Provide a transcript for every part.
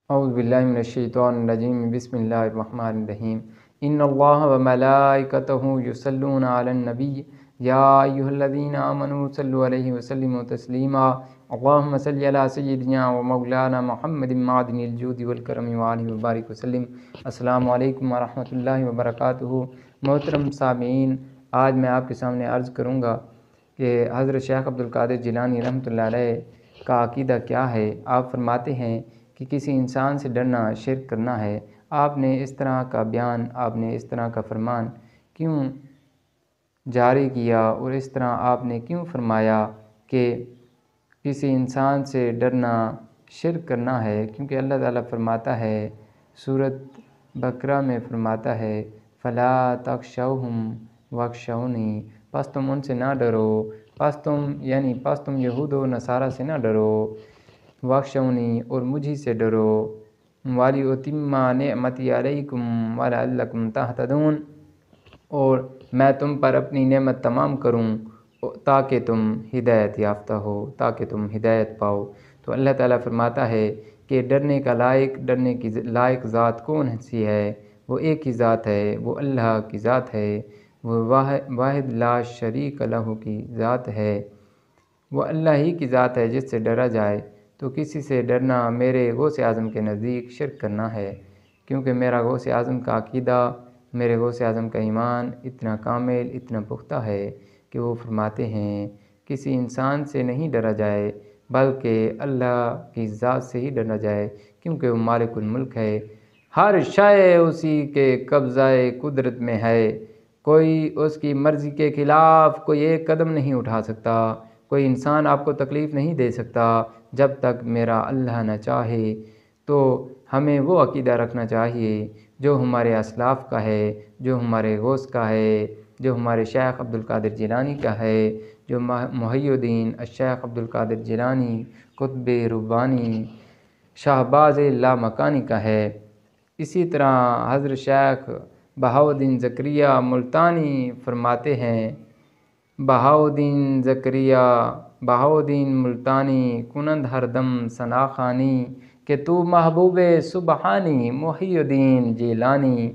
اعوذ باللہ من الشیطان الرجیم بسم اللہ الرحمن الرحیم ان اللہ و ملائکتہ یصلون علی النبی یا ایھا الذین آمنوا صلوا علیہ وسلموا تسلیما اللہم صلی علی سیدنا و مولانا محمد معدن الجود والکرم وآلہ وبارک وسلم۔ السلام علیکم ورحمۃ اللہ وبرکاتہ۔ محترم سامعین، آج میں آپ کے سامنے عرض کروں گا کہ حضرت شیخ عبدالقادر جیلانی رحمۃ اللہ علیہ کا عقیدہ کیا ہے۔ آپ فرماتے ہیں کہ کسی انسان سے ڈرنا شرک کرنا ہے۔ آپ نے اس طرح کا بیان، آپ نے اس طرح کا فرمان کیوں جاری کیا، اور اس طرح آپ نے کیوں فرمایا کہ کسی انسان سے ڈرنا شرک کرنا ہے؟ کیونکہ اللہ تعالیٰ فرماتا ہے، سورۃ بقرہ میں فرماتا ہے فلا تخشوہم واخشونی، پس تم ان سے نہ ڈرو، پس تم یہود و نصارہ سے نہ ڈرو، واخشونی، اور مجھی سے ڈرو، وَلِأُتِمَّ نِعْمَتِي عَلَيْكُمْ وَلَعَلَّكُمْ تَهْتَدُونَ، اور میں تم پر اپنی نعمت تمام کروں تاکہ تم ہدایت یافتہ ہو، تاکہ تم ہدایت پاؤ۔ تو اللہ تعالیٰ فرماتا ہے کہ ڈرنے کی لائق ذات کون سی ہے؟ وہ ایک ہی ذات ہے، وہ اللہ کی ذات ہے، وہ واحد لا شریک لہ کی ذات ہے، وہ اللہ ہی کی ذات ہے جس سے ڈرا جائے۔ تو کسی سے ڈرنا میرے غوث اعظم کے نزدیک شرک کرنا ہے، کیونکہ میرا غوث اعظم کا عقیدہ، میرے غوث اعظم کا ایمان اتنا کامل، اتنا پختہ ہے کہ وہ فرماتے ہیں کسی انسان سے نہیں ڈرا جائے بلکہ اللہ کی ذات سے ہی ڈرا جائے، کیونکہ وہ مالک الملک ہے، ہر شے اسی کے قبضہ قدرت میں ہے، کوئی اس کی مرضی کے خلاف کوئی ایک قدم نہیں اٹھا سکتا، کوئی انسان آپ کو تکلیف نہیں دے سکتا جب تک میرا اللہ نہ چاہے۔ تو ہمیں وہ عقیدہ رکھنا چاہیے جو ہمارے اسلاف کا ہے، جو ہمارے غوث کا ہے، جو ہمارے شیخ عبدالقادر جیلانی کا ہے، جو محی الدین الشیخ عبدالقادر جیلانی قطب ربانی شہباز لامکانی کا ہے۔ اسی طرح حضرت شیخ بہاؤالدین زکریہ ملتانی فرماتے ہیں، بہاؤالدین ملتانی کنند ہر دم ثنا خوانی، کہ تو محبوب سبحانی محی الدین جیلانی۔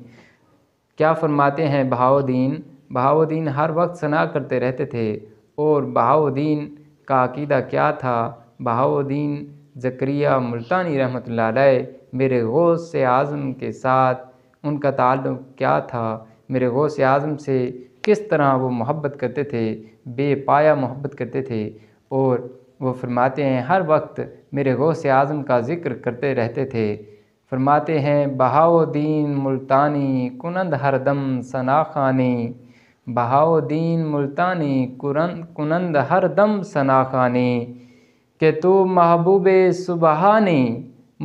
کیا فرماتے ہیں بہاؤالدین ہر وقت ثنا کرتے رہتے تھے، اور بہاؤالدین کا عقیدہ کیا تھا؟ بہاؤالدین زکریہ ملتانی رحمۃ اللہ علیہ میرے غوث اعظم کے ساتھ ان کا تعلق کیا تھا؟ میرے غوث اعظم سے کس طرح وہ محبت کرتے تھے، بے پایہ محبت کرتے تھے، اور وہ فرماتے ہیں ہر وقت میرے غوث اعظم کا ذکر کرتے رہتے تھے۔ فرماتے ہیں بہاؤالدین ملتانی کنند ہر دم ثنا خوانی، بہاؤالدین ملتانی کنند ہر دم ثنا خوانی، کہ تو محبوب سبحانی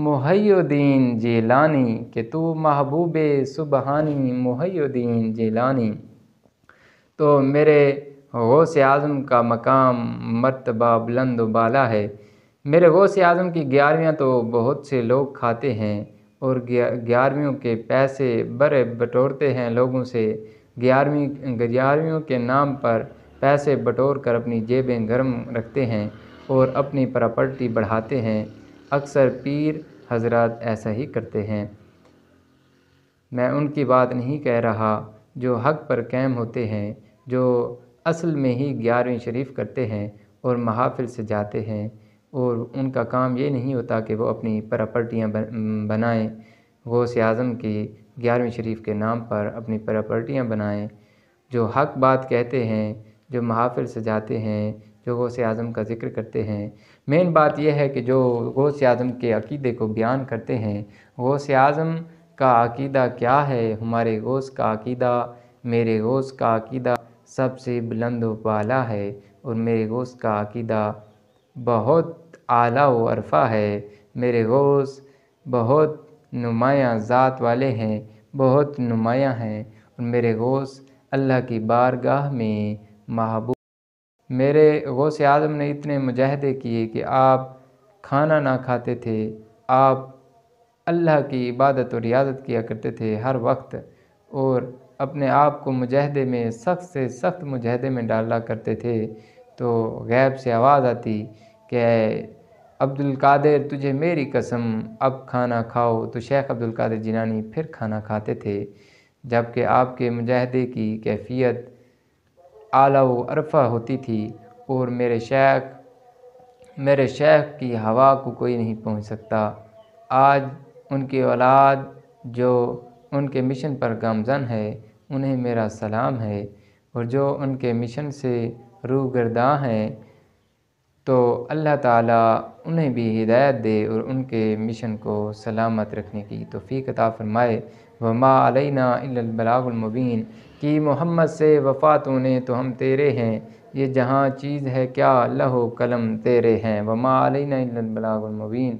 محی الدین جیلانی، کہ تو محبوب سبحانی محی الدین جیلانی۔ تو میرے غوث اعظم کا مقام مرتبہ بلند و بالا ہے۔ میرے غوث اعظم کی 11ویاں تو بہت سے لوگ کھاتے ہیں، اور 11ویوں کے پیسے بڑے بٹورتے ہیں لوگوں سے، 11ویوں کے نام پر پیسے بٹور کر اپنی جیبیں گرم رکھتے ہیں اور اپنی پراپرٹی بڑھاتے ہیں۔ اکثر پیر حضرات ایسا ہی کرتے ہیں۔ میں ان کی بات نہیں کہہ رہا، جو حق پر قائم ہوتے ہیں، جو اصل میں ہی 11ویں شریف کرتے ہیں اور محافل سے جاتے ہیں، اور ان کا کام یہ نہیں ہوتا کہ وہ اپنی پراپرٹیاں بنائیں، غوث اعظم کی 11ویں شریف کے نام پر اپنی پراپرٹیاں بنائیں۔ جو حق بات کہتے ہیں، جو محافل سے جاتے ہیں، جو غوث اعظم کا ذکر کرتے ہیں، مین بات یہ ہے کہ جو غوث اعظم کے عقیدے کو بیان کرتے ہیں، غوث اعظم کا عقیدہ کیا ہے؟ ہمارے غوث کا عقیدہ، میرے غوث کا عقیدہ سب سے بلند و بالا ہے، اور میرے غوث کا عقیدہ بہت اعلیٰ و عرفہ ہے۔ میرے غوث بہت نمایاں ذات والے ہیں، بہت نمایاں ہیں، اور میرے غوث اللہ کی بارگاہ میں محبوب۔ میرے غوث اعظم نے اتنے مجاہدے کیے کہ آپ کھانا نہ کھاتے تھے، آپ اللہ کی عبادت و ریاضت کیا کرتے تھے ہر وقت، اور اپنے آپ کو مجاہدے میں سخت سے سخت مجاہدے میں ڈالا کرتے تھے۔ تو غیب سے آواز آتی کہ عبد القادر تجھے میری قسم اب کھانا کھاؤ، تو شیخ عبد القادر جیلانی پھر کھانا کھاتے تھے، جبکہ آپ کے مجاہدے کی کیفیت اعلیٰ و عرفہ ہوتی تھی، اور میرے شیخ کی ہوا کو کوئی نہیں پہنچ سکتا۔ آج ان کی اولاد جو ان کے مشن پر گامزن ہے، انہیں میرا سلام ہے، اور جو ان کے مشن سے روگرداں ہیں، تو اللہ تعالیٰ انہیں بھی ہدایت دے اور ان کے مشن کو سلامت رکھنے کی توفیق عطا فرمائے۔ وما علینا الا البلاغ المبین، کہ محمد سے وفا تو نے تو ہم تیرے ہیں، یہ جہاں چیز ہے کیا لوح و قلم تیرے ہیں۔ وما علینا الا البلاغ المبین۔